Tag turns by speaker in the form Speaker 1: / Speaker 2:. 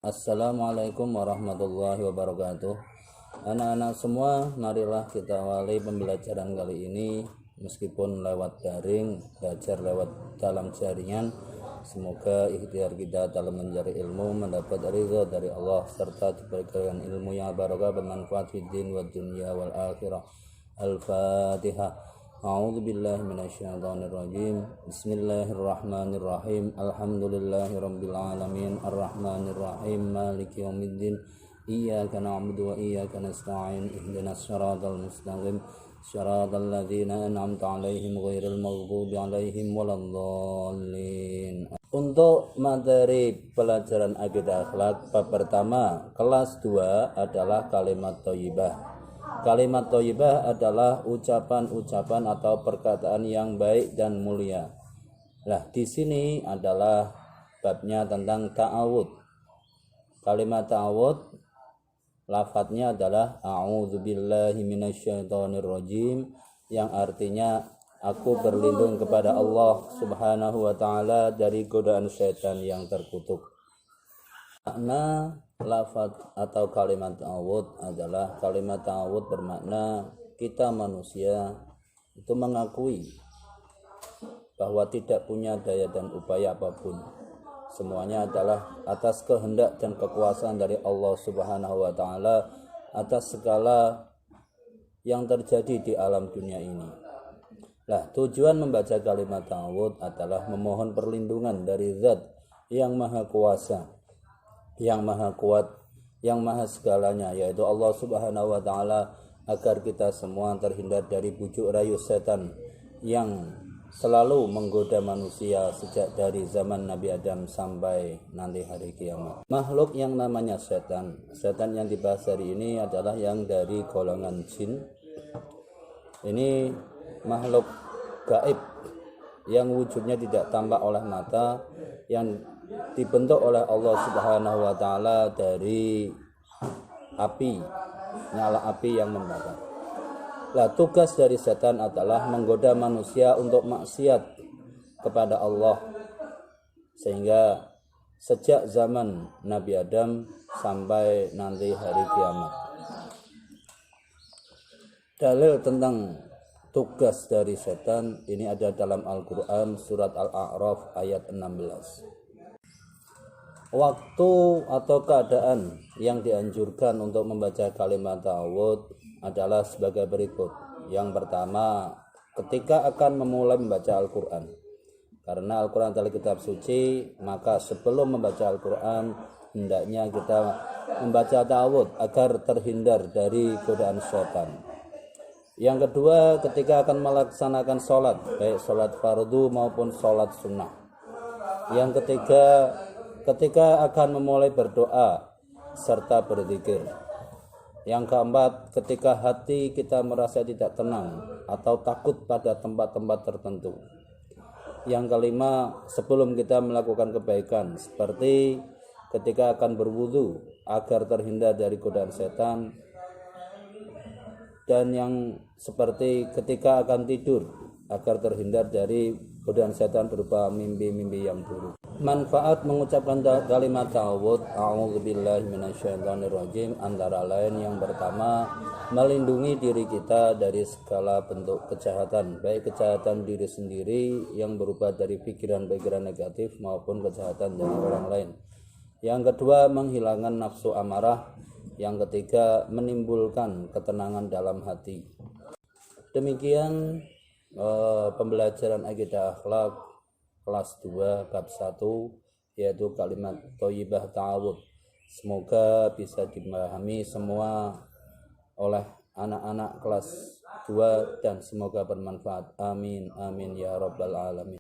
Speaker 1: Assalamualaikum warahmatullahi wabarakatuh. Anak-anak semua, marilah kita awali pembelajaran kali ini meskipun lewat daring, belajar lewat dalam jaringan. Semoga ikhtiar kita dalam mencari ilmu mendapat ridha dari Allah serta diberikan ilmu yang barokah bermanfaat di din wa dunya wal akhirah. Al-Fatihah. A'udzu billahi minasyaitonir rajim. Bismillahirrahmanirrahim. Alhamdulillahirabbil alamin arrahmanir rahim maliki yaumiddin. Iyyaka na'budu wa iyyaka nasta'in. Ihdinas siratal mustaqim. Siratal ladzina an'amta 'alaihim ghairil maghdubi 'alaihim waladdallin. Untuk materi pelajaran akidah akhlak bab pertama kelas 2 adalah kalimat thayyibah. Kalimat thayyibah adalah ucapan-ucapan atau perkataan yang baik dan mulia. Nah, di sini adalah babnya tentang ta'awud. Kalimat ta'awud lafadznya adalah a'udzubillahi minasyaitonirrajim, yang artinya aku berlindung kepada Allah Subhanahu wa taala dari godaan setan yang terkutuk. Makna lafadz atau kalimat ta'awud adalah kalimat ta'awud bermakna kita manusia itu mengakui bahwa tidak punya daya dan upaya apapun. Semuanya adalah atas kehendak dan kekuasaan dari Allah Subhanahu wa taala atas segala yang terjadi di alam dunia ini. Nah, tujuan membaca kalimat ta'awud adalah memohon perlindungan dari Zat yang Maha Kuasa, yang Maha Kuat, yang Maha segalanya, yaitu Allah Subhanahu wa taala, agar kita semua terhindar dari bujuk rayu setan yang selalu menggoda manusia sejak dari zaman Nabi Adam sampai nanti hari kiamat. Makhluk yang namanya setan yang dibahas hari ini adalah yang dari golongan jin. Ini makhluk gaib yang wujudnya tidak tampak oleh mata, yang dibentuk oleh Allah Subhanahu wa taala dari api, nyala api yang membakar. Nah, tugas dari setan adalah menggoda manusia untuk maksiat kepada Allah, sehingga sejak zaman Nabi Adam sampai nanti hari kiamat. Dalil tentang tugas dari setan ini ada dalam Al-Quran surat Al-A'raf ayat 16. Waktu atau keadaan yang dianjurkan untuk membaca kalimat ta'awud adalah sebagai berikut. Yang pertama, ketika akan memulai membaca Al-Quran. Karena Al-Quran adalah kitab suci, maka sebelum membaca Al-Quran hendaknya kita membaca ta'awud agar terhindar dari godaan setan. Yang kedua, ketika akan melaksanakan sholat, baik sholat fardu maupun sholat sunnah. Yang ketiga, ketika akan memulai berdoa serta berzikir. Yang keempat, ketika hati kita merasa tidak tenang atau takut pada tempat-tempat tertentu. Yang kelima, sebelum kita melakukan kebaikan, seperti ketika akan berwudu agar terhindar dari godaan setan. Dan yang seperti ketika akan tidur agar terhindar dari godaan setan berupa mimpi-mimpi yang buruk. Manfaat mengucapkan kalimat ta'awud a'udzubillahi minasyaitonirrajim antara lain yang pertama, melindungi diri kita dari segala bentuk kejahatan, baik kejahatan diri sendiri yang berupa dari pikiran-pikiran negatif maupun kejahatan dari orang lain. Yang kedua, menghilangkan nafsu amarah. Yang ketiga, menimbulkan ketenangan dalam hati. Demikian pembelajaran akidah akhlak kelas 2 bab 1, yaitu kalimat thayyibah ta'awud. Semoga bisa dipahami semua oleh anak-anak kelas 2 dan semoga bermanfaat. Amin amin ya rabbal alamin.